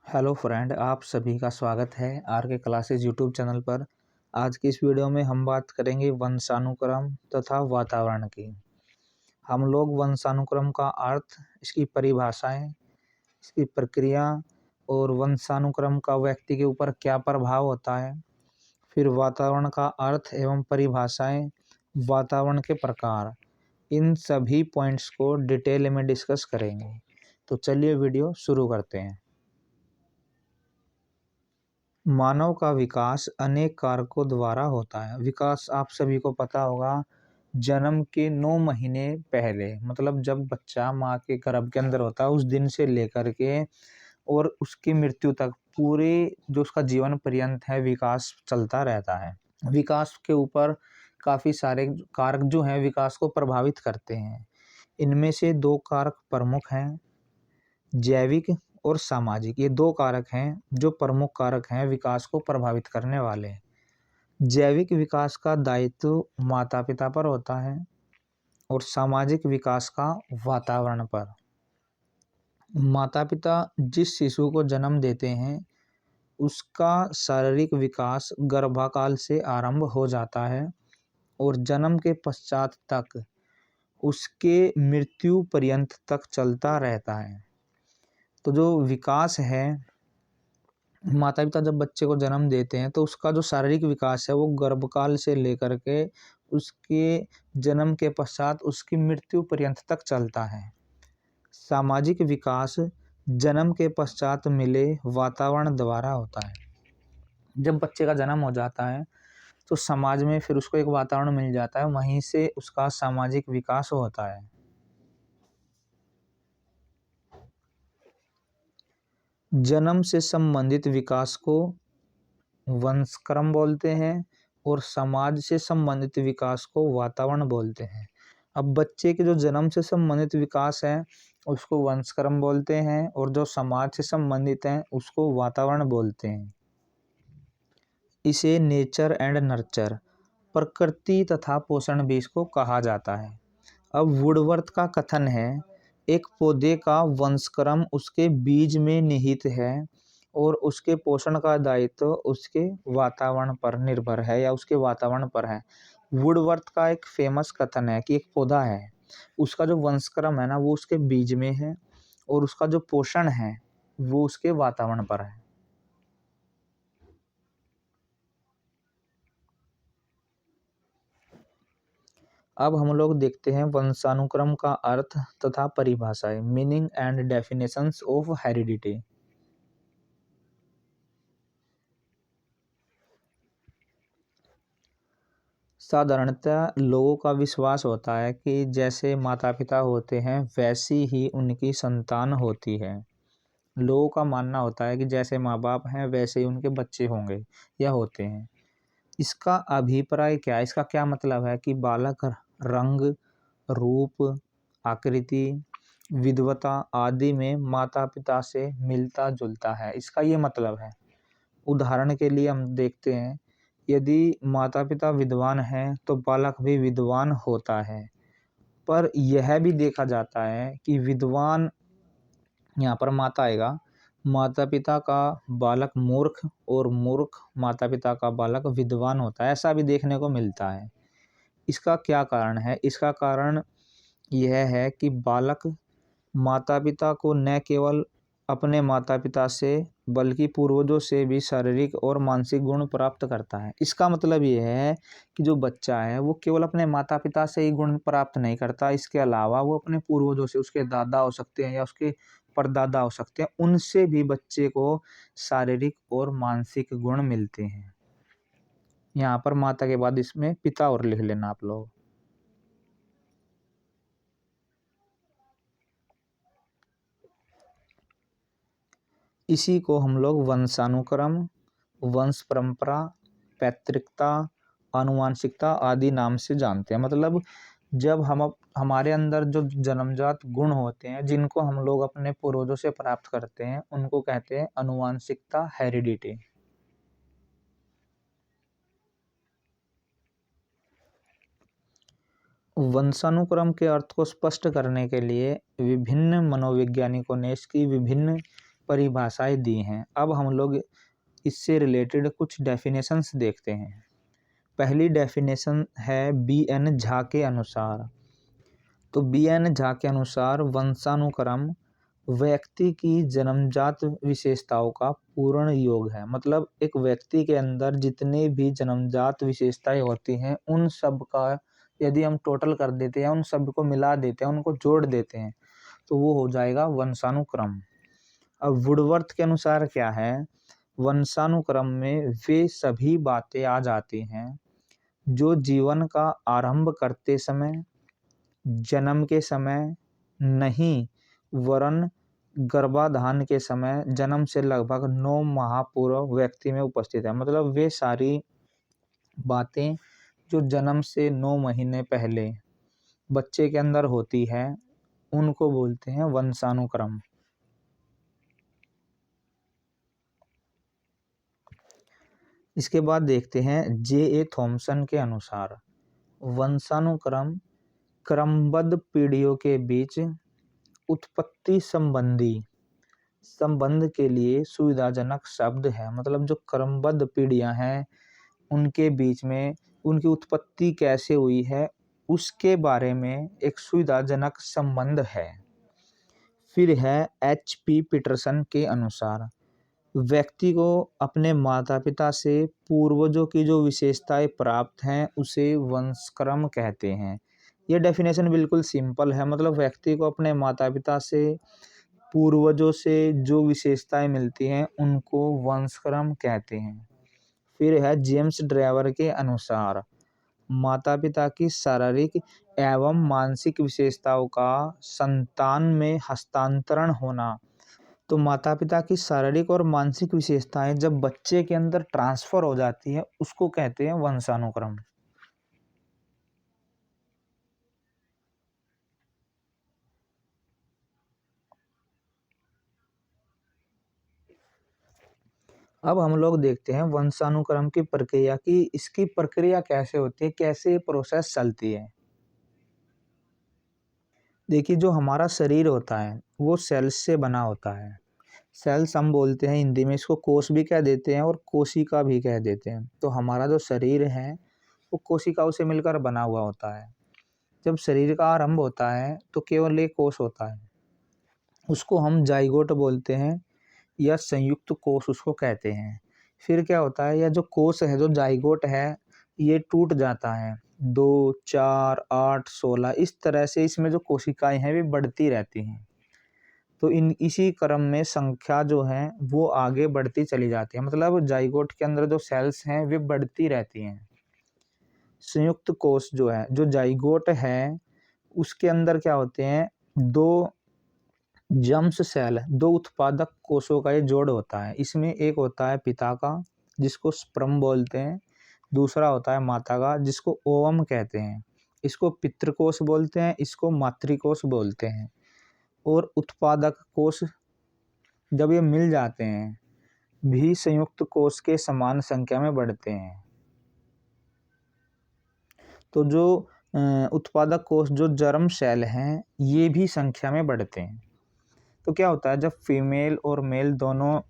Hello friend, आप सभी का स्वागत है आर के क्लासेस यूट्यूब चैनल पर। आज की इस वीडियो में हम बात करेंगे वंशानुक्रम तथा वातावरण की। हम लोग वंशानुक्रम का अर्थ, इसकी परिभाषाएं, इसकी प्रक्रिया और वंशानुक्रम का व्यक्ति के ऊपर क्या प्रभाव होता है, फिर वातावरण का अर्थ एवं परिभाषाएं, वातावरण के प्रकार, इन सभी पॉइंट्स को डिटेल में डिस्कस करेंगे। तो चलिए वीडियो शुरू करते हैं। मानव का विकास अनेक कारकों द्वारा होता है। विकास आप सभी को पता होगा, जन्म के 9 महीने पहले, मतलब जब बच्चा माँ के गर्भ के अंदर होता है उस दिन से लेकर के और उसकी मृत्यु तक पूरे जो उसका जीवन पर्यंत है विकास चलता रहता है। विकास के ऊपर काफ़ी सारे कारक जो हैं विकास को प्रभावित करते हैं। इनमें से 2 कारक प्रमुख हैं, जैविक और सामाजिक। ये 2 कारक हैं जो प्रमुख कारक हैं विकास को प्रभावित करने वाले। जैविक विकास का दायित्व माता पिता पर होता है और सामाजिक विकास का वातावरण पर। माता पिता जिस शिशु को जन्म देते हैं उसका शारीरिक विकास गर्भाकाल से आरंभ हो जाता है और जन्म के पश्चात तक उसके मृत्यु पर्यंत तक चलता रहता है। तो जो विकास है, माता पिता जब बच्चे को जन्म देते हैं तो उसका जो शारीरिक विकास है वो गर्भकाल से लेकर के उसके जन्म के पश्चात उसकी मृत्यु पर्यंत तक चलता है। सामाजिक विकास जन्म के पश्चात मिले वातावरण द्वारा होता है। जब बच्चे का जन्म हो जाता है तो समाज में फिर उसको एक वातावरण मिल जाता है, वहीं से उसका सामाजिक विकास होता है। जन्म से संबंधित विकास को वंशक्रम बोलते हैं और समाज से संबंधित विकास को वातावरण बोलते हैं। अब बच्चे के जो जन्म से संबंधित विकास है उसको वंशक्रम बोलते हैं और जो समाज से संबंधित है उसको वातावरण बोलते हैं। इसे नेचर एंड नर्चर, प्रकृति तथा पोषण भी इसको कहा जाता है। अब वुडवर्थ का कथन है, एक पौधे का वंशक्रम उसके बीज में निहित है और उसके पोषण का दायित्व उसके वातावरण पर निर्भर है या उसके वातावरण पर है। वुडवर्थ का एक फेमस कथन है कि एक पौधा है, उसका जो वंशक्रम है ना वो उसके बीज में है और उसका जो पोषण है वो उसके वातावरण पर है। अब हम लोग देखते हैं वंशानुक्रम का अर्थ तथा परिभाषाएं, meaning and definitions of heredity. साधारणतः लोगों का विश्वास होता है कि जैसे माता पिता होते हैं वैसी ही उनकी संतान होती है। लोगों का मानना होता है कि जैसे माँ बाप हैं वैसे ही उनके बच्चे होंगे या होते हैं। इसका अभिप्राय क्या है, इसका क्या मतलब है कि बालक रंग, रूप, आकृति, विद्वता आदि में माता पिता से मिलता जुलता है, इसका ये मतलब है। उदाहरण के लिए हम देखते हैं, यदि माता पिता विद्वान हैं तो बालक भी विद्वान होता है। पर यह भी देखा जाता है कि विद्वान, यहाँ पर माता आएगा, माता पिता का बालक मूर्ख और मूर्ख माता पिता का बालक विद्वान होता है, ऐसा भी देखने को मिलता है। इसका क्या कारण है? इसका कारण यह है कि बालक माता पिता को न केवल अपने माता पिता से बल्कि पूर्वजों से भी शारीरिक और मानसिक गुण प्राप्त करता है। इसका मतलब यह है कि जो बच्चा है वो केवल अपने माता पिता से ही गुण प्राप्त नहीं करता, इसके अलावा वो अपने पूर्वजों से, उसके दादा हो सकते हैं या उसके परदादा हो सकते हैं, उनसे भी बच्चे को शारीरिक और मानसिक गुण मिलते हैं। यहाँ पर माता के बाद इसमें पिता और लिख लेना आप लोग। इसी को हम लोग वंशानुक्रम, वंश परंपरा, पैतृकता, आनुवांशिकता आदि नाम से जानते हैं। मतलब जब हमारे अंदर जो जन्मजात गुण होते हैं जिनको हम लोग अपने पूर्वजों से प्राप्त करते हैं उनको कहते हैं आनुवांशिकता, हेरिडिटी। वंशानुक्रम के अर्थ को स्पष्ट करने के लिए विभिन्न मनोवैज्ञानिकों ने इसकी विभिन्न परिभाषाएं दी हैं। अब हम लोग इससे रिलेटेड कुछ डेफिनेशंस देखते हैं। पहली डेफिनेशन है बी.एन. झा के अनुसार। तो बी.एन. झा के अनुसार वंशानुक्रम व्यक्ति की जन्मजात विशेषताओं का पूर्ण योग है। मतलब एक व्यक्ति के अंदर जितने भी जन्मजात विशेषताएं होती हैं उन सब का यदि हम टोटल कर देते हैं, उन सब को मिला देते हैं, उनको जोड़ देते हैं, तो वो हो जाएगा वंशानुक्रम। अब वुडवर्थ के अनुसार क्या है, वंशानुक्रम में वे सभी बातें आ जाती हैं जो जीवन का आरंभ करते समय, जन्म के समय नहीं वरन गर्भाधान के समय, जन्म से लगभग 9 माह पूर्व व्यक्ति में उपस्थित है। मतलब वे सारी बातें जो जन्म से 9 महीने पहले बच्चे के अंदर होती है उनको बोलते हैं वंशानुक्रम। इसके बाद देखते हैं जे.ए. थॉमसन के अनुसार वंशानुक्रम क्रमबद्ध पीढ़ियों के बीच उत्पत्ति संबंध के लिए सुविधाजनक शब्द है। मतलब जो क्रमबद्ध पीढ़ियां हैं उनके बीच में उनकी उत्पत्ति कैसे हुई है उसके बारे में एक सुविधाजनक संबंध है। फिर है H.P. पीटरसन के अनुसार व्यक्ति को अपने माता पिता से पूर्वजों की जो विशेषताएं प्राप्त हैं उसे वंशक्रम कहते हैं। यह डेफिनेशन बिल्कुल सिंपल है। मतलब व्यक्ति को अपने माता पिता से पूर्वजों से जो विशेषताएं मिलती हैं उनको वंशक्रम कहते हैं। फिर है जेम्स ड्राइवर के अनुसार माता पिता की शारीरिक एवं मानसिक विशेषताओं का संतान में हस्तांतरण होना। तो माता पिता की शारीरिक और मानसिक विशेषताएं जब बच्चे के अंदर ट्रांसफर हो जाती है उसको कहते हैं वंशानुक्रम। अब हम लोग देखते हैं वंशानुक्रम की प्रक्रिया की इसकी प्रक्रिया कैसे होती है, कैसे प्रोसेस चलती है। देखिए जो हमारा शरीर होता है वो सेल्स से बना होता है। सेल्स हम बोलते हैं हिंदी में, इसको कोश भी कह देते हैं और कोशिका भी कह देते हैं। तो हमारा जो शरीर है वो कोशिकाओं से मिलकर बना हुआ होता है। जब शरीर का आरंभ होता है तो केवल एक कोश होता है, उसको हम जाइगोट बोलते हैं या संयुक्त कोश उसको कहते हैं। फिर क्या होता है, यह जो कोश है जो जाइगोट है ये टूट जाता है, 2, 4, 8, 16 इस तरह से इसमें जो कोशिकाएं हैं वे बढ़ती रहती हैं। तो इन इसी क्रम में संख्या जो है वो आगे बढ़ती चली जाती है। मतलब जाइगोट के अंदर जो सेल्स हैं वे बढ़ती रहती हैं। संयुक्त कोश जो है, जो जाइगोट है उसके अंदर क्या होते हैं, 2 जम्स सेल, 2 उत्पादक कोशों का ये जोड़ होता है। इसमें एक होता है पिता का जिसको स्पर्म बोलते हैं, दूसरा होता है माता का जिसको ओवम कहते हैं। इसको पितृकोश बोलते हैं, इसको मातृकोश बोलते हैं। और उत्पादक कोश जब ये मिल जाते हैं भी संयुक्त कोश के समान संख्या में बढ़ते हैं। तो जो उत्पादक कोश जो जर्म सेल हैं ये भी संख्या में बढ़ते हैं। तो क्या होता है, जब फीमेल और मेल दोनों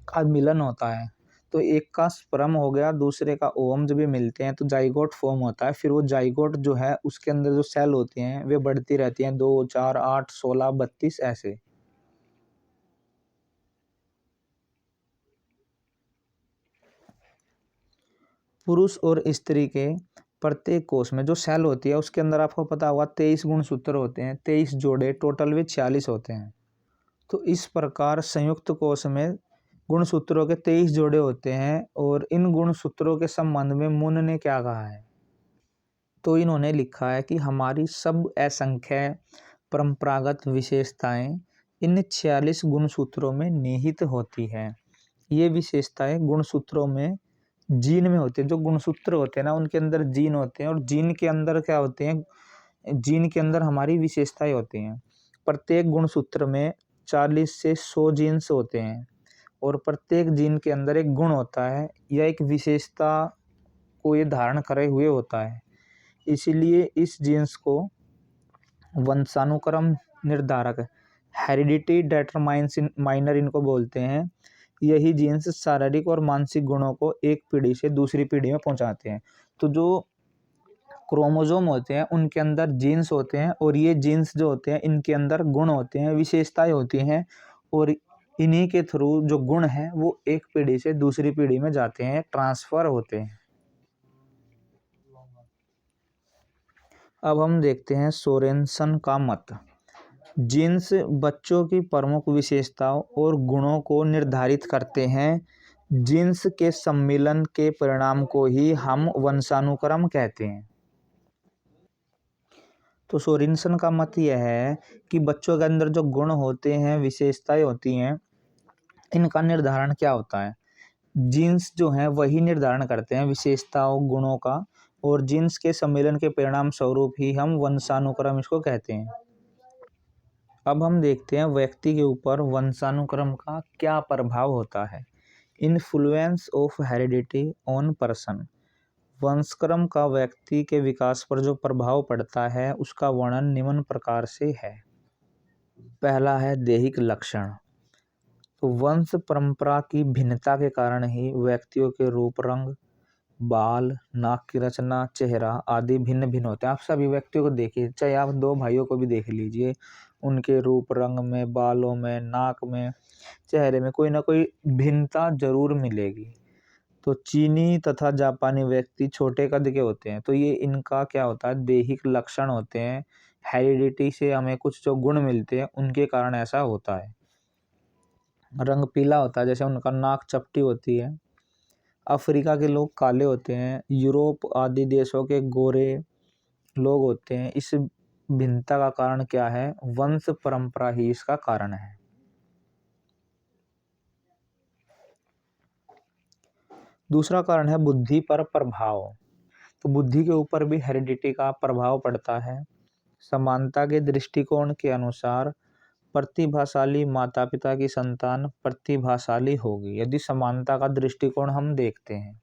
का मिलन होता है तो एक का स्पर्म हो गया, दूसरे का ओवम जब भी मिलते हैं तो जाइगोट फॉर्म होता है। फिर वो जाइगोट जो है उसके अंदर जो सेल होती हैं वे बढ़ती रहती हैं, 2, 4, 8, 16, 32 ऐसे। पुरुष और स्त्री के प्रत्येक कोष में जो सेल होती है उसके अंदर आपको पता होगा 23 गुणसूत्र होते हैं, 23 जोड़े, टोटल वे 46 होते हैं। तो इस प्रकार संयुक्त कोष में गुणसूत्रों के 23 जोड़े होते हैं। और इन गुणसूत्रों के संबंध में मुन ने क्या कहा है, तो इन्होंने लिखा है कि हमारी सब असंख्य परंपरागत विशेषताएं इन 46 गुणसूत्रों में निहित होती है। ये विशेषताएं गुणसूत्रों में जीन में होते हैं। जो गुणसूत्र होते हैं ना उनके अंदर जीन होते हैं और जीन के अंदर क्या होते हैं, जीन के अंदर हमारी विशेषताएं होती हैं। प्रत्येक गुणसूत्र में 40 से 100 जीन्स होते हैं और प्रत्येक जीन के अंदर एक गुण होता है या एक विशेषता को ये धारण करे हुए होता है। इसीलिए इस जीन्स को वंशानुक्रम निर्धारक हेरिडिटी डेटरमाइंस माइनर इनको बोलते हैं। यही जीन्स शारीरिक और मानसिक गुणों को एक पीढ़ी से दूसरी पीढ़ी में पहुंचाते हैं। तो जो क्रोमोसोम होते हैं उनके अंदर जीन्स होते हैं, और ये जीन्स जो होते हैं इनके अंदर गुण होते हैं, विशेषताएं होती हैं, और इन्हीं के थ्रू जो गुण हैं वो एक पीढ़ी से दूसरी पीढ़ी में जाते हैं, ट्रांसफर होते हैं। अब हम देखते हैं सोरेनसन का मत। जीन्स बच्चों की प्रमुख विशेषताओं और गुणों को निर्धारित करते हैं। जीन्स के सम्मिलन के परिणाम को ही हम वंशानुक्रम कहते हैं। तो सोरेनसन का मत यह है कि बच्चों के अंदर जो गुण होते हैं, विशेषताएं होती हैं, इनका निर्धारण क्या होता है? जीन्स जो हैं वही निर्धारण करते हैं विशेषताओं गुणों का, और जीन्स के सम्मेलन के परिणाम स्वरूप ही हम वंशानुक्रम इसको कहते हैं। अब हम देखते हैं व्यक्ति के ऊपर वंशानुक्रम का क्या प्रभाव होता है। Influence of heredity on person. वंशक्रम का व्यक्ति के विकास पर जो प्रभाव पड़ता है उसका वर्णन निम्न प्रकार से है। पहला है दैहिक लक्षण। तो वंश परंपरा की भिन्नता के कारण ही व्यक्तियों के रूप, रंग, बाल, नाक की रचना, चेहरा आदि भिन्न भिन्न होते हैं। आप सभी व्यक्तियों को देखिए, चाहे आप दो भाइयों को भी देख लीजिए, उनके रूप, रंग में, बालों में, नाक में, चेहरे में कोई ना कोई भिन्नता जरूर मिलेगी। तो चीनी तथा जापानी व्यक्ति छोटे कद के होते हैं, तो ये इनका क्या होता है, दैहिक लक्षण होते हैं। हेरिडिटी से हमें कुछ जो गुण मिलते हैं उनके कारण ऐसा होता है। रंग पीला होता है, जैसे उनका नाक चपटी होती है। अफ्रीका के लोग काले होते हैं, यूरोप आदि देशों के गोरे लोग होते हैं। इस भिन्नता का कारण क्या है? वंश परंपरा ही इसका कारण है। दूसरा कारण है बुद्धि पर प्रभाव। तो बुद्धि के ऊपर भी हेरिडिटी का प्रभाव पड़ता है। समानता के दृष्टिकोण के अनुसार प्रतिभाशाली माता पिता की संतान प्रतिभाशाली होगी। यदि समानता का दृष्टिकोण हम देखते हैं,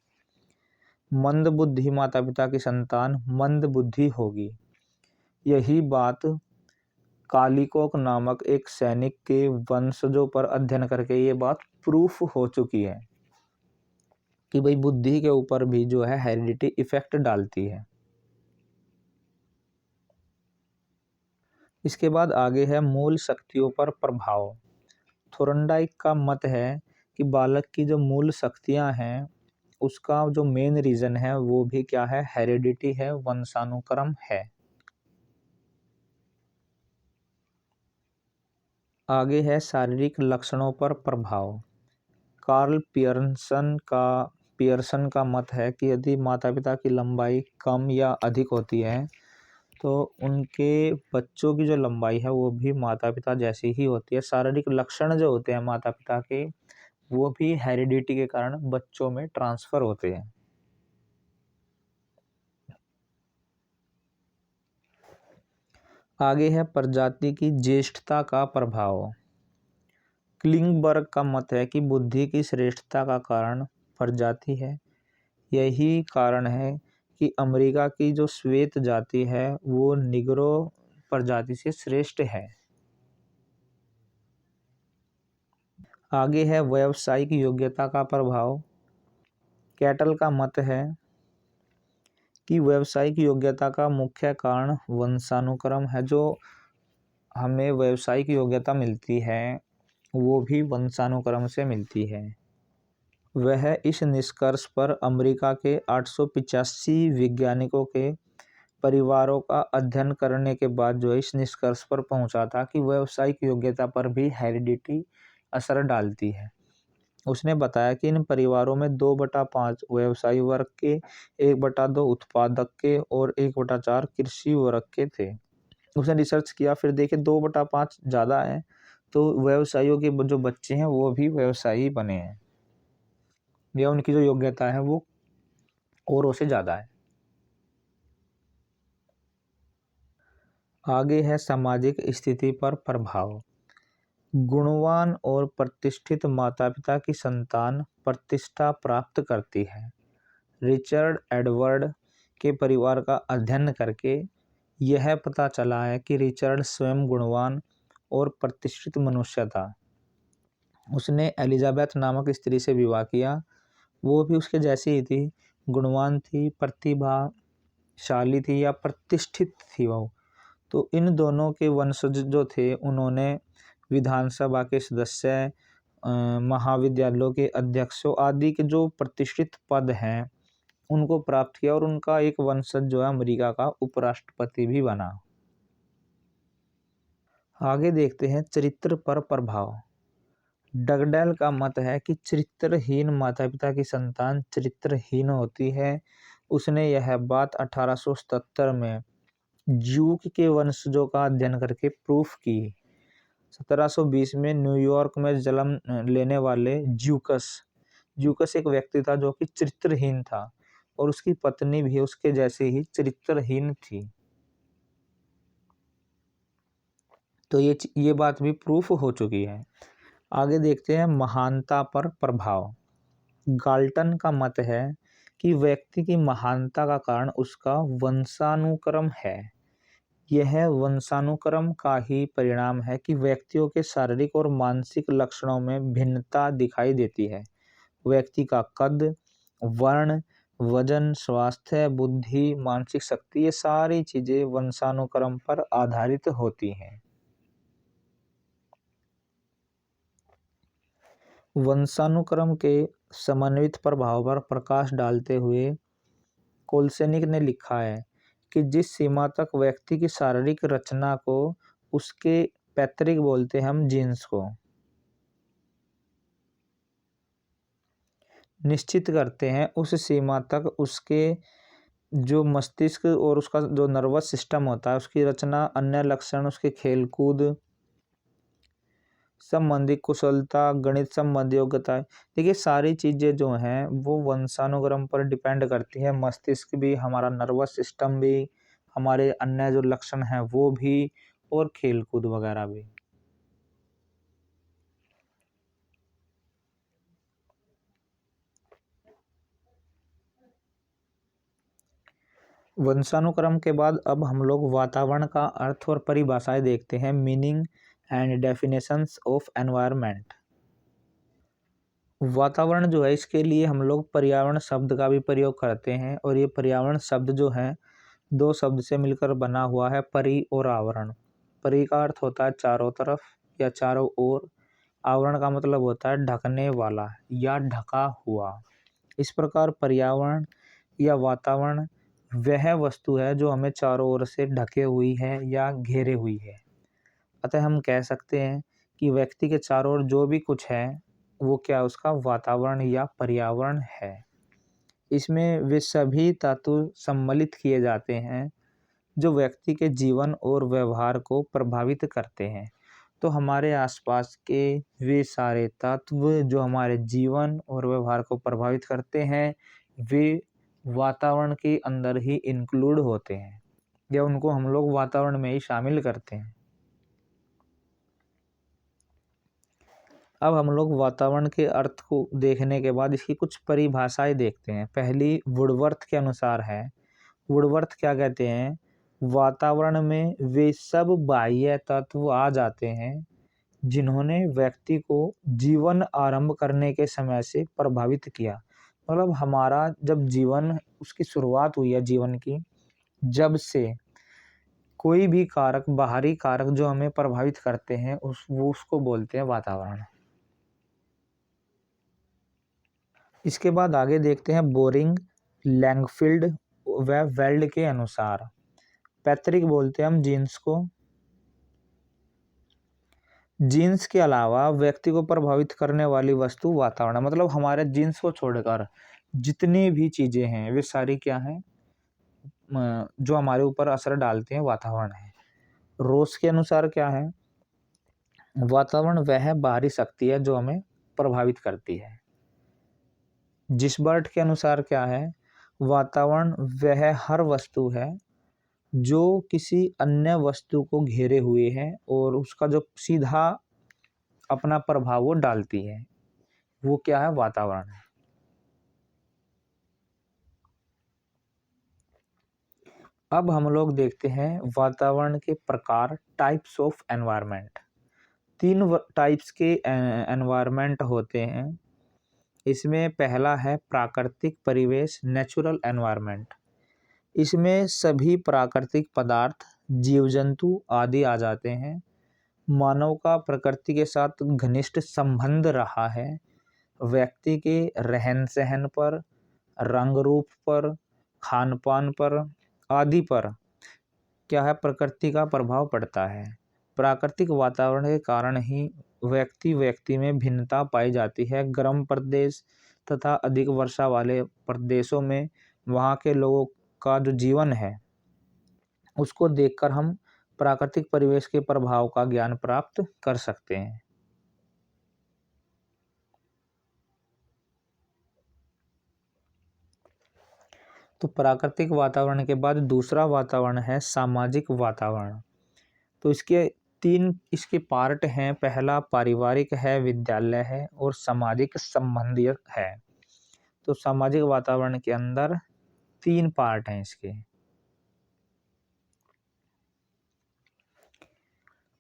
मंद बुद्धि माता पिता की संतान मंद बुद्धि होगी। यही बात कालिकोक नामक एक सैनिक के वंशजों पर अध्ययन करके ये बात प्रूफ हो चुकी है कि भाई बुद्धि के ऊपर भी जो है हेरिडिटी इफेक्ट डालती है। इसके बाद आगे है मूल शक्तियों पर प्रभाव। थोरनडाइक का मत है कि बालक की जो मूल शक्तियां हैं उसका जो मेन रीजन है वो भी क्या है? हेरिडिटी है, वंशानुक्रम है। आगे है शारीरिक लक्षणों पर प्रभाव। कार्ल पियर्सन का मत है कि यदि माता पिता की लंबाई कम या अधिक होती है तो उनके बच्चों की जो लंबाई है वो भी माता पिता जैसी ही होती है। शारीरिक लक्षण जो होते हैं माता पिता के वो भी हेरिडिटी के कारण बच्चों में ट्रांसफर होते हैं। आगे है प्रजाति की ज्येष्ठता का प्रभाव। क्लिंगबर्ग का मत है कि बुद्धि की श्रेष्ठता का कारण प्रजाति है। यही कारण है कि अमेरिका की जो श्वेत जाति है वो निग्रो प्रजाति से श्रेष्ठ है। आगे है व्यावसायिक योग्यता का प्रभाव। कैटल का मत है कि व्यावसायिक योग्यता का मुख्य कारण वंशानुक्रम है। जो हमें व्यावसायिक योग्यता मिलती है वो भी वंशानुक्रम से मिलती है। वह इस निष्कर्ष पर अमेरिका के 885 वैज्ञानिकों के परिवारों का अध्ययन करने के बाद जो इस निष्कर्ष पर पहुंचा था कि व्यावसायिक योग्यता पर भी हेरिडिटी असर डालती है। उसने बताया कि इन परिवारों में 2/5 व्यवसायी वर्ग के, 1/2 उत्पादक के और 1/4 कृषि वर्ग के थे। उसने रिसर्च किया, फिर देखे 2/5 ज़्यादा है, तो व्यवसायियों के जो बच्चे हैं वो भी व्यवसायी बने हैं, या उनकी जो योग्यता है वो औरों से ज़्यादा है। आगे है सामाजिक स्थिति पर प्रभाव। गुणवान और प्रतिष्ठित माता पिता की संतान प्रतिष्ठा प्राप्त करती है। रिचर्ड एडवर्ड के परिवार का अध्ययन करके यह पता चला है कि रिचर्ड स्वयं गुणवान और प्रतिष्ठित मनुष्य था। उसने एलिजाबेथ नामक स्त्री से विवाह किया। वो भी उसके जैसी ही थी, गुणवान थी, प्रतिभाशाली थी या प्रतिष्ठित थी वो। तो इन दोनों के वंशज जो थे उन्होंने विधानसभा के सदस्य, महाविद्यालयों के अध्यक्षों आदि के जो प्रतिष्ठित पद हैं उनको प्राप्त किया और उनका एक वंशज जो है अमेरिका का उपराष्ट्रपति भी बना। आगे देखते हैं चरित्र पर प्रभाव। डगडेल का मत है कि चरित्रहीन माता पिता की संतान चरित्रहीन होती है। उसने यह बात 1877 में ज्यूक के वंशजों का अध्ययन करके प्रूफ की। 1720 में न्यूयॉर्क में जन्म लेने वाले ज्यूकस एक व्यक्ति था जो कि चरित्रहीन था और उसकी पत्नी भी उसके जैसे ही चरित्रहीन थी। तो ये बात भी प्रूफ हो चुकी है। आगे देखते हैं महानता पर प्रभाव। गाल्टन का मत है कि व्यक्ति की महानता का कारण उसका वंशानुक्रम है। यह वंशानुक्रम का ही परिणाम है कि व्यक्तियों के शारीरिक और मानसिक लक्षणों में भिन्नता दिखाई देती है। व्यक्ति का कद, वर्ण, वजन, स्वास्थ्य, बुद्धि, मानसिक शक्ति, ये सारी चीजें वंशानुक्रम पर आधारित होती हैं। वंशानुक्रम के समन्वित प्रभाव पर प्रकाश डालते हुए कोलसेनिक ने लिखा है कि जिस सीमा तक व्यक्ति की शारीरिक रचना को उसके पैतृक बोलते हैं हम जीन्स को निश्चित करते हैं, उस सीमा तक उसके जो मस्तिष्क और उसका जो नर्वस सिस्टम होता है उसकी रचना, अन्य लक्षण, उसके खेलकूद संबंधी कुशलता, गणित संबंधी योग्यता, देखिए सारी चीजें जो हैं वो वंशानुक्रम पर डिपेंड करती है। मस्तिष्क भी, हमारा नर्वस सिस्टम भी, हमारे अन्य जो लक्षण हैं वो भी, और खेलकूद वगैरह भी। वंशानुक्रम के बाद अब हम लोग वातावरण का अर्थ और परिभाषाएं देखते हैं। Meaning and definitions of environment. वातावरण जो है इसके लिए हम लोग पर्यावरण शब्द का भी प्रयोग करते हैं और ये पर्यावरण शब्द जो है दो शब्द से मिलकर बना हुआ है, परि और आवरण। परि का अर्थ होता है चारों तरफ या चारों ओर। आवरण का मतलब होता है ढकने वाला या ढका हुआ। इस प्रकार पर्यावरण या वातावरण वह वस्तु है जो हमें चारों ओर से ढके हुई है या घेरे हुई है। अतः हम कह सकते हैं कि व्यक्ति के चारों ओर जो भी कुछ है वो क्या, उसका वातावरण या पर्यावरण है। इसमें वे सभी तत्व सम्मिलित किए जाते हैं जो व्यक्ति के जीवन और व्यवहार को प्रभावित करते हैं। तो हमारे आसपास के वे सारे तत्व जो हमारे जीवन और व्यवहार को प्रभावित करते हैं वे वातावरण के अंदर ही इंक्लूड होते हैं या उनको हम लोग वातावरण में ही शामिल करते हैं। अब हम लोग वातावरण के अर्थ को देखने के बाद इसकी कुछ परिभाषाएं देखते हैं। पहली वुडवर्थ के अनुसार है। वुडवर्थ क्या कहते हैं, वातावरण में वे सब बाह्य तत्व आ जाते हैं जिन्होंने व्यक्ति को जीवन आरंभ करने के समय से प्रभावित किया। मतलब हमारा जब जीवन, उसकी शुरुआत हुई है जीवन की, जब से कोई भी कारक, बाहरी कारक जो हमें प्रभावित करते हैं उसको बोलते हैं वातावरण। इसके बाद आगे देखते हैं बोरिंग, लैंगफील्ड व वेल्ड के अनुसार। पैतृक बोलते हैं हम जीन्स को। जीन्स के अलावा व्यक्ति को प्रभावित करने वाली वस्तु वातावरण, मतलब हमारे जीन्स को छोड़कर जितनी भी चीजें हैं वे सारी क्या हैं, जो हमारे ऊपर असर डालते हैं वातावरण है। रोस के अनुसार क्या है, वातावरण वह बाहरी शक्ति है जो हमें प्रभावित करती है। जिसबर्ट के अनुसार क्या है, वातावरण वह हर वस्तु है जो किसी अन्य वस्तु को घेरे हुए है और उसका जो सीधा अपना प्रभाव वो डालती है, वो क्या है, वातावरण है। अब हम लोग देखते हैं वातावरण के प्रकार, टाइप्स ऑफ एनवायरनमेंट। तीन टाइप्स के एनवायरनमेंट होते हैं। इसमें पहला है प्राकृतिक परिवेश, नेचुरल एनवायरनमेंट। इसमें सभी प्राकृतिक पदार्थ, जीव जंतु आदि आ जाते हैं। मानव का प्रकृति के साथ घनिष्ठ संबंध रहा है। व्यक्ति के रहन सहन पर, रंग रूप पर, खान पान पर आदि पर क्या है, प्रकृति का प्रभाव पड़ता है। प्राकृतिक वातावरण के कारण ही व्यक्ति व्यक्ति में भिन्नता पाई जाती है। गर्म प्रदेश तथा अधिक वर्षा वाले प्रदेशों में वहाँ के लोगों का जो जीवन है उसको देखकर हम प्राकृतिक परिवेश के प्रभाव का ज्ञान प्राप्त कर सकते हैं। तो प्राकृतिक वातावरण के बाद दूसरा वातावरण है सामाजिक वातावरण। तो इसके पार्ट हैं। पहला पारिवारिक है, विद्यालय है और सामाजिक संबंधीय है। तो सामाजिक वातावरण के अंदर 3 पार्ट हैं इसके।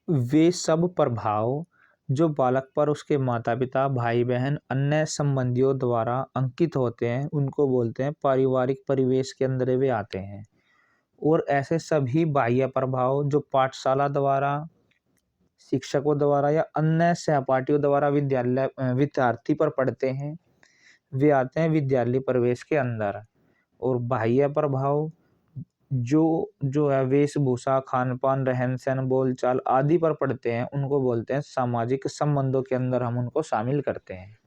वे सब प्रभाव जो बालक पर उसके माता पिता, भाई बहन, अन्य संबंधियों द्वारा अंकित होते हैं उनको बोलते हैं पारिवारिक परिवेश के अंदर वे आते हैं। और ऐसे सभी बाह्य प्रभाव जो पाठशाला द्वारा, शिक्षकों द्वारा या अन्य सहपाठियों द्वारा विद्यार्थी पर पड़ते हैं वे आते हैं विद्यालय प्रवेश के अंदर। और बाह्य प्रभाव जो जो है वेशभूषा, खान पान, रहन सहन, बोलचाल आदि पर पड़ते हैं उनको बोलते हैं सामाजिक संबंधों के अंदर हम उनको शामिल करते हैं।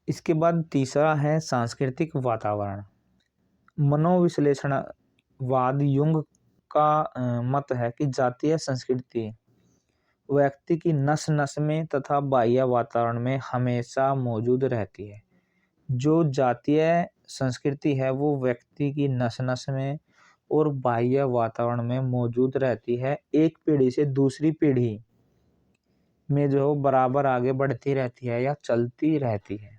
इसके बाद तीसरा है सांस्कृतिक वातावरण। मनोविश्लेषणवाद युंग का मत है कि जातीय संस्कृति व्यक्ति की नस नस में तथा बाह्य वातावरण में हमेशा मौजूद रहती है। जो जातीय संस्कृति है वो व्यक्ति की नस नस में और बाह्य वातावरण में मौजूद रहती है। एक पीढ़ी से दूसरी पीढ़ी में जो बराबर आगे बढ़ती रहती है या चलती रहती है।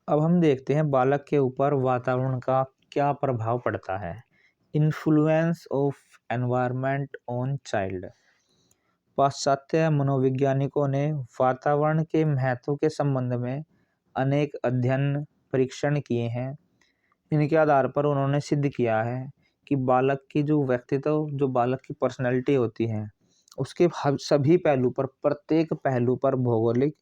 अब हम देखते हैं बालक के ऊपर वातावरण का क्या प्रभाव पड़ता है। Influence of environment on child. पाश्चात्य मनोवैज्ञानिकों ने वातावरण के महत्व के संबंध में अनेक अध्ययन परीक्षण किए हैं। इनके आधार पर उन्होंने सिद्ध किया है कि बालक की जो व्यक्तित्व, जो बालक की पर्सनैलिटी होती है उसके सभी पहलू पर, प्रत्येक पहलू पर भौगोलिक,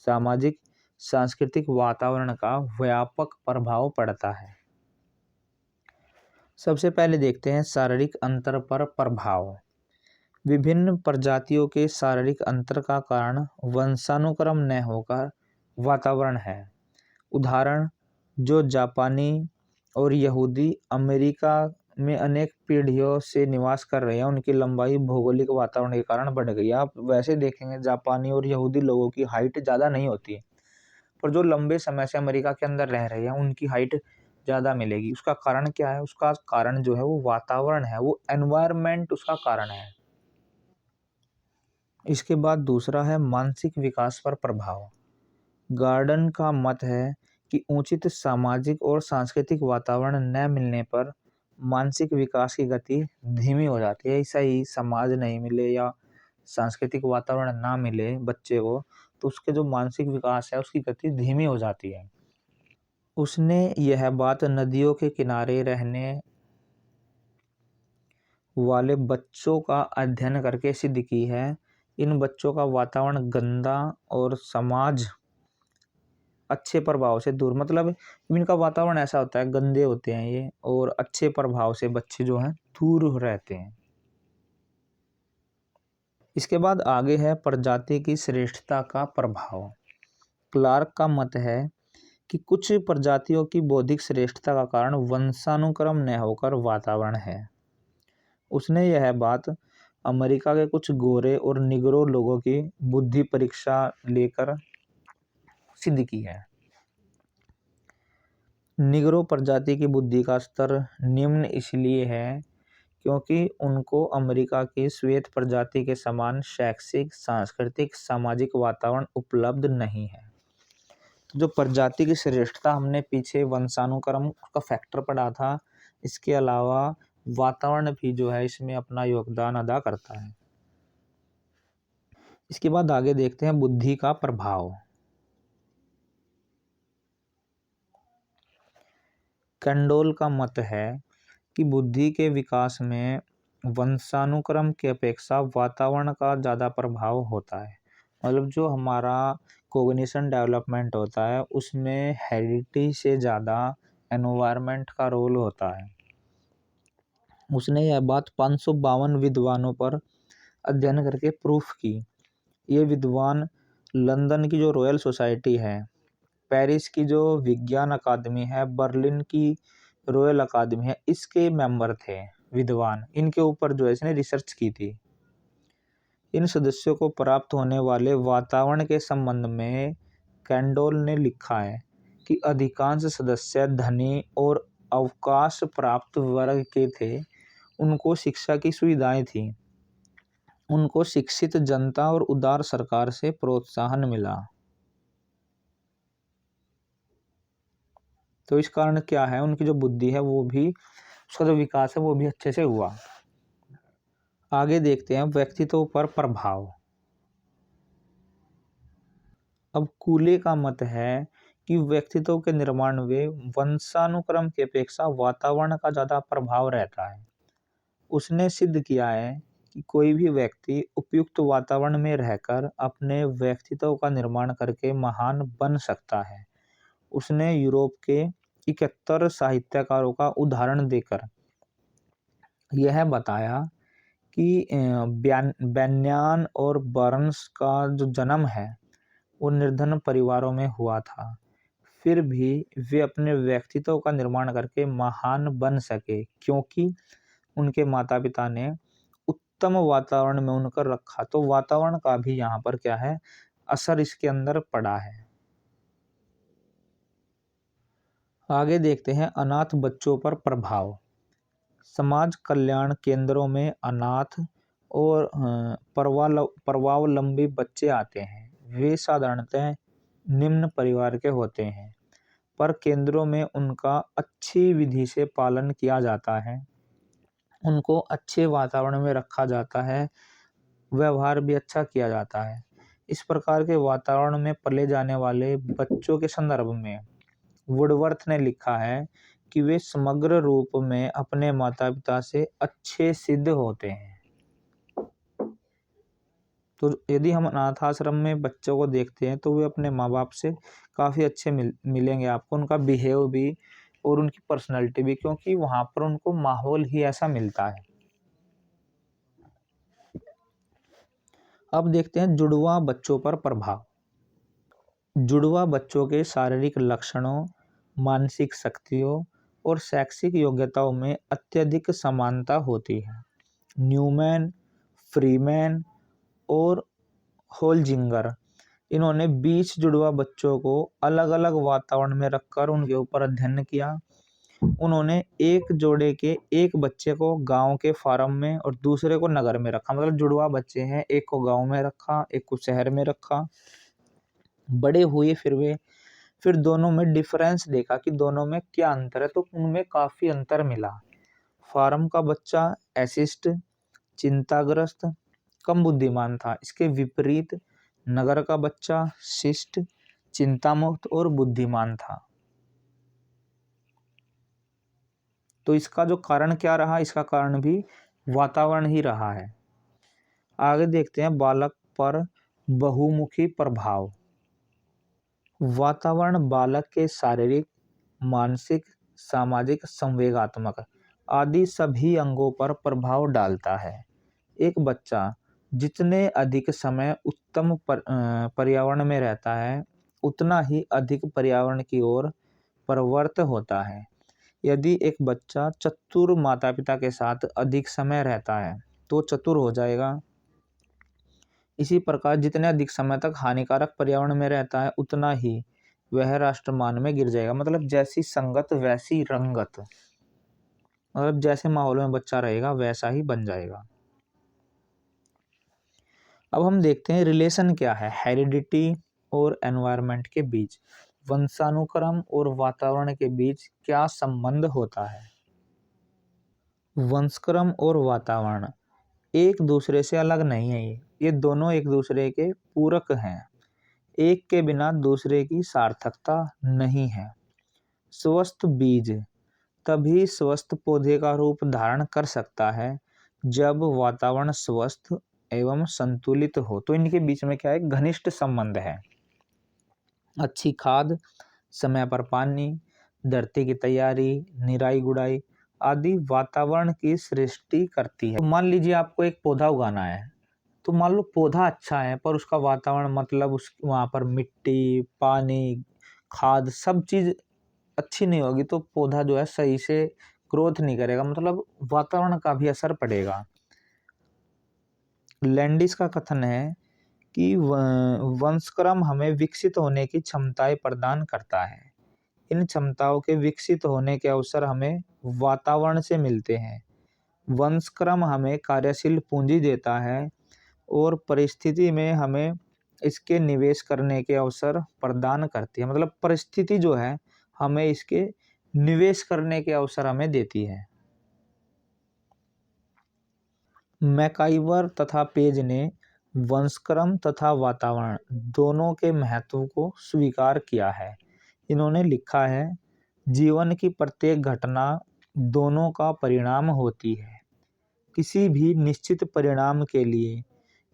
सामाजिक, सांस्कृतिक वातावरण का व्यापक प्रभाव पड़ता है। सबसे पहले देखते हैं शारीरिक अंतर पर प्रभाव। विभिन्न प्रजातियों के शारीरिक अंतर का कारण वंशानुक्रम न होकर वातावरण है। उदाहरण, जो जापानी और यहूदी अमेरिका में अनेक पीढ़ियों से निवास कर रहे हैं उनकी लंबाई भौगोलिक वातावरण के कारण बढ़ गई। आप वैसे देखेंगे जापानी और यहूदी लोगों की हाइट ज़्यादा नहीं होती है, पर जो लंबे समय से अमेरिका के अंदर रह रहे हैं उनकी हाइट ज़्यादा मिलेगी। उसका कारण क्या है? उसका कारण जो है वो वातावरण है, वो एनवायरनमेंट उसका कारण है। इसके बाद दूसरा है मानसिक विकास पर प्रभाव। गार्डन का मत है कि उचित सामाजिक और सांस्कृतिक वातावरण न मिलने पर मानसिक विकास की गति धीमी हो जाती है। ऐसा ही समाज नहीं मिले या सांस्कृतिक वातावरण ना मिले बच्चे को तो उसके जो मानसिक विकास है उसकी गति धीमी हो जाती है। उसने यह बात नदियों के किनारे रहने वाले बच्चों का अध्ययन करके सिद्ध की है। इन बच्चों का वातावरण गंदा और समाज अच्छे प्रभाव से दूर, मतलब इनका वातावरण ऐसा होता है, गंदे होते हैं ये और अच्छे प्रभाव से बच्चे जो हैं दूर रहते हैं। इसके बाद आगे है प्रजाति की श्रेष्ठता का प्रभाव। क्लार्क का मत है कि कुछ प्रजातियों की बौद्धिक श्रेष्ठता का कारण वंशानुक्रम न होकर वातावरण है। उसने यह बात अमेरिका के कुछ गोरे और निग्रो लोगों की बुद्धि परीक्षा लेकर सिद्ध की है। निग्रो प्रजाति की बुद्धि का स्तर निम्न इसलिए है क्योंकि उनको अमेरिका की श्वेत प्रजाति के समान शैक्षिक, सांस्कृतिक, सामाजिक वातावरण उपलब्ध नहीं है। तो जो प्रजाति की श्रेष्ठता हमने पीछे वंशानुक्रम का फैक्टर पढ़ा था, इसके अलावा वातावरण भी जो है इसमें अपना योगदान अदा करता है। इसके बाद आगे देखते हैं बुद्धि का प्रभाव। कैंडोल का मत है कि बुद्धि के विकास में वंशानुक्रम की अपेक्षा वातावरण का ज़्यादा प्रभाव होता है। मतलब जो हमारा कोग्निशन डेवलपमेंट होता है उसमें हेरिडिटी से ज़्यादा एनवायरनमेंट का रोल होता है। उसने यह बात 552 विद्वानों पर अध्ययन करके प्रूफ की। ये विद्वान लंदन की जो रॉयल सोसाइटी है, पेरिस की जो विज्ञान अकादमी है, बर्लिन की रॉयल अकादमी है, इसके मेंबर थे विद्वान। इनके ऊपर जो है इसने रिसर्च की थी। इन सदस्यों को प्राप्त होने वाले वातावरण के संबंध में कैंडोल ने लिखा है कि अधिकांश सदस्य धनी और अवकाश प्राप्त वर्ग के थे। उनको शिक्षा की सुविधाएं थी, उनको शिक्षित जनता और उदार सरकार से प्रोत्साहन मिला। तो इस कारण क्या है, उनकी जो बुद्धि है वो भी, उसका जो विकास है वो भी अच्छे से हुआ। आगे देखते हैं व्यक्तित्व पर प्रभाव। अब कूले का मत है कि व्यक्तित्व के निर्माण में वंशानुक्रम की अपेक्षा वातावरण का ज़्यादा प्रभाव रहता है। उसने सिद्ध किया है कि कोई भी व्यक्ति उपयुक्त वातावरण में रहकर अपने व्यक्तित्व का निर्माण करके महान बन सकता है। उसने यूरोप के 71 साहित्यकारों का उदाहरण देकर यह बताया कि बेन्यान और बर्न्स का जो जन्म है वो निर्धन परिवारों में हुआ था, फिर भी वे अपने व्यक्तित्व का निर्माण करके महान बन सके, क्योंकि उनके माता पिता ने उत्तम वातावरण में उनको रखा। तो वातावरण का भी यहाँ पर क्या है, असर इसके अंदर पड़ा है। आगे देखते हैं अनाथ बच्चों पर प्रभाव। समाज कल्याण केंद्रों में अनाथ और परवावलंबी बच्चे आते हैं। वे साधारणतः निम्न परिवार के होते हैं, पर केंद्रों में उनका अच्छी विधि से पालन किया जाता है, उनको अच्छे वातावरण में रखा जाता है, व्यवहार भी अच्छा किया जाता है। इस प्रकार के वातावरण में पले जाने वाले बच्चों के संदर्भ में वुडवर्थ ने लिखा है कि वे समग्र रूप में अपने माता पिता से अच्छे सिद्ध होते हैं। तो यदि हम अनाथ आश्रम में बच्चों को देखते हैं तो वे अपने माँ बाप से काफ़ी अच्छे मिलेंगे आपको, उनका बिहेव भी और उनकी पर्सनैलिटी भी, क्योंकि वहाँ पर उनको माहौल ही ऐसा मिलता है। अब देखते हैं जुड़वा बच्चों पर प्रभाव। जुड़वा बच्चों के शारीरिक लक्षणों, मानसिक शक्तियों और शैक्षिक योग्यताओं में अत्यधिक समानता होती है। न्यूमैन, फ्रीमैन और होलजिंगर, इन्होंने 20 जुड़वा बच्चों को अलग अलग वातावरण में रखकर उनके ऊपर अध्ययन किया। उन्होंने एक जोड़े के एक बच्चे को गांव के फार्म में और दूसरे को नगर में रखा। मतलब जुड़वा बच्चे हैं, एक को गांव में रखा, एक को शहर में रखा। बड़े हुए फिर दोनों में डिफरेंस देखा कि दोनों में क्या अंतर है, तो उनमें काफ़ी अंतर मिला। फार्म का बच्चा एसिस्ट, चिंताग्रस्त, कम बुद्धिमान था। इसके विपरीत नगर का बच्चा शिष्ट, चिंतामुक्त और बुद्धिमान था। तो इसका जो कारण क्या रहा, इसका कारण भी वातावरण ही रहा है। आगे देखते हैं बालक पर बहुमुखी प्रभाव। वातावरण बालक के शारीरिक, मानसिक, सामाजिक, संवेगात्मक आदि सभी अंगों पर प्रभाव डालता है। एक बच्चा जितने अधिक समय उत्तम पर्यावरण में रहता है, उतना ही अधिक पर्यावरण की ओर प्रवृत्त होता है। यदि एक बच्चा चतुर माता पिता के साथ अधिक समय रहता है तो चतुर हो जाएगा। इसी प्रकार जितने अधिक समय तक हानिकारक पर्यावरण में रहता है उतना ही वह राष्ट्रमान में गिर जाएगा। मतलब जैसी संगत वैसी रंगत, मतलब जैसे माहौल में बच्चा रहेगा वैसा ही बन जाएगा। अब हम देखते हैं रिलेशन क्या है हेरिडिटी और एनवायरनमेंट के बीच। वंशानुक्रम और वातावरण के बीच क्या संबंध होता है? वंशक्रम और वातावरण एक दूसरे से अलग नहीं है। ये दोनों एक दूसरे के पूरक हैं। एक के बिना दूसरे की सार्थकता नहीं है। स्वस्थ बीज तभी स्वस्थ पौधे का रूप धारण कर सकता है जब वातावरण स्वस्थ एवं संतुलित हो। तो इनके बीच में क्या है? घनिष्ठ संबंध है। अच्छी खाद, समय पर पानी, धरती की तैयारी, निराई गुड़ाई आदि वातावरण की सृष्टि करती है। तो मान लीजिए आपको एक पौधा उगाना है, तो मान लो पौधा अच्छा है पर उसका वातावरण मतलब उस वहाँ पर मिट्टी, पानी, खाद सब चीज अच्छी नहीं होगी तो पौधा जो है सही से ग्रोथ नहीं करेगा, मतलब वातावरण का भी असर पड़ेगा। लैंडिस का कथन है कि वंशक्रम हमें विकसित होने की क्षमताएं प्रदान करता है। इन क्षमताओं के विकसित होने के अवसर हमें वातावरण से मिलते हैं। वंशक्रम हमें कार्यशील पूंजी देता है और परिस्थिति में हमें इसके निवेश करने के अवसर प्रदान करती है। मतलब परिस्थिति जो है हमें इसके निवेश करने के अवसर हमें देती है। मैकाइवर तथा पेज ने वंशक्रम तथा वातावरण दोनों के महत्व को स्वीकार किया है। इन्होंने लिखा है, जीवन की प्रत्येक घटना दोनों का परिणाम होती है। किसी भी निश्चित परिणाम के लिए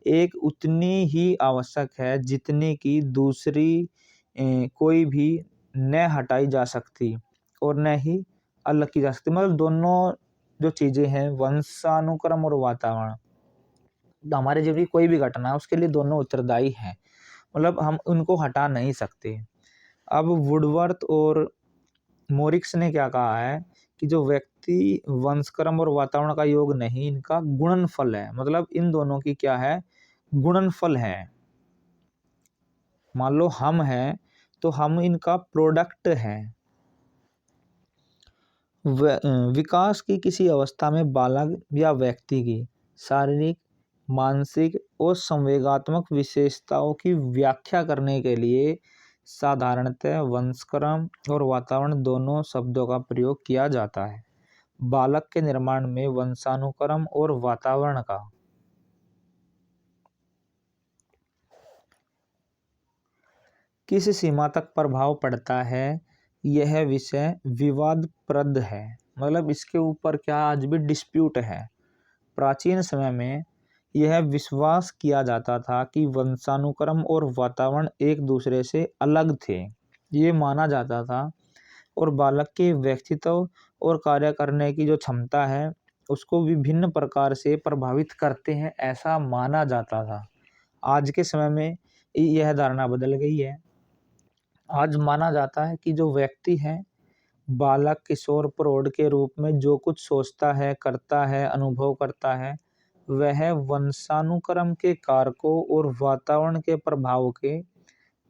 एक उतनी ही आवश्यक है जितनी कि दूसरी कोई भी न हटाई जा सकती और न ही अलग की जा सकती। मतलब दोनों जो चीजें हैं वंशानुक्रम और वातावरण, तो हमारे जीवन की कोई भी घटना है उसके लिए दोनों उत्तरदायी हैं, मतलब हम उनको हटा नहीं सकते। अब वुडवर्थ और मोरिक्स ने क्या कहा है कि जो व्यक्ति वंशक्रम और वातावरण का योग नहीं, इनका गुणनफल है। मतलब इन दोनों की क्या है? गुणनफल है। मान लो हम हैं तो हम इनका प्रोडक्ट है। विकास की किसी अवस्था में बालक या व्यक्ति की शारीरिक, मानसिक और संवेगात्मक विशेषताओं की व्याख्या करने के लिए साधारणतः वंशक्रम और वातावरण दोनों शब्दों का प्रयोग किया जाता है। बालक के निर्माण में वंशानुक्रम और वातावरण का किस सीमा तक प्रभाव पड़ता है, यह विषय विवादप्रद है। मतलब इसके ऊपर क्या आज भी डिस्प्यूट है। प्राचीन समय में यह विश्वास किया जाता था कि वंशानुक्रम और वातावरण एक दूसरे से अलग थे। ये माना जाता था और बालक के व्यक्तित्व और कार्य करने की जो क्षमता है उसको विभिन्न प्रकार से प्रभावित करते हैं, ऐसा माना जाता था। आज के समय में यह धारणा बदल गई है। आज माना जाता है कि जो व्यक्ति है बालक, किशोर, प्रौढ़ के रूप में जो कुछ सोचता है, करता है, अनुभव करता है, वह वंशानुक्रम के कारकों और वातावरण के प्रभाव के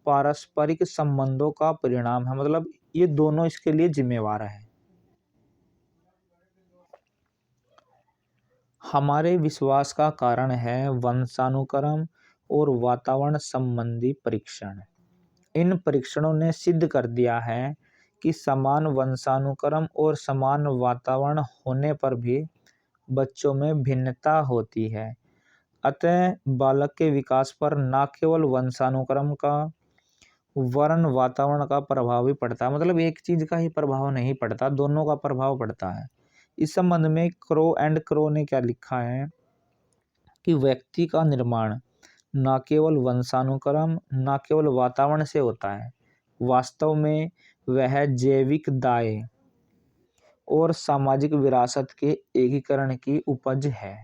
पारस्परिक संबंधों का परिणाम है। मतलब ये दोनों इसके लिए जिम्मेवार है। हमारे विश्वास का कारण है वंशानुक्रम और वातावरण संबंधी परीक्षण। इन परीक्षणों ने सिद्ध कर दिया है कि समान वंशानुक्रम और समान वातावरण होने पर भी बच्चों में भिन्नता होती है। अतः बालक के विकास पर न केवल वंशानुक्रम का वरन वातावरण का प्रभाव भी पड़ता है। मतलब एक चीज का ही प्रभाव नहीं पड़ता, दोनों का प्रभाव पड़ता है। इस संबंध में क्रो एंड क्रो ने क्या लिखा है कि व्यक्ति का निर्माण न केवल वंशानुक्रम न केवल वातावरण से होता है, वास्तव में वह जैविक दाय और सामाजिक विरासत के एकीकरण की उपज है।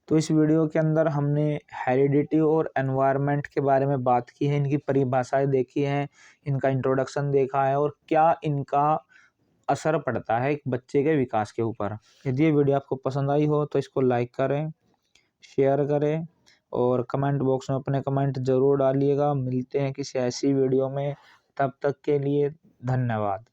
तो इस वीडियो के अंदर हमने हेरिडिटी और एनवायरनमेंट के बारे में बात की है, इनकी परिभाषाएं देखी हैं, इनका इंट्रोडक्शन देखा है और क्या इनका असर पड़ता है एक बच्चे के विकास के ऊपर। यदि ये वीडियो आपको पसंद आई हो तो इसको लाइक करें, शेयर करें और कमेंट बॉक्स में अपने कमेंट जरूर डालिएगा। मिलते हैं किसी ऐसी वीडियो में, तब तक के लिए धन्यवाद।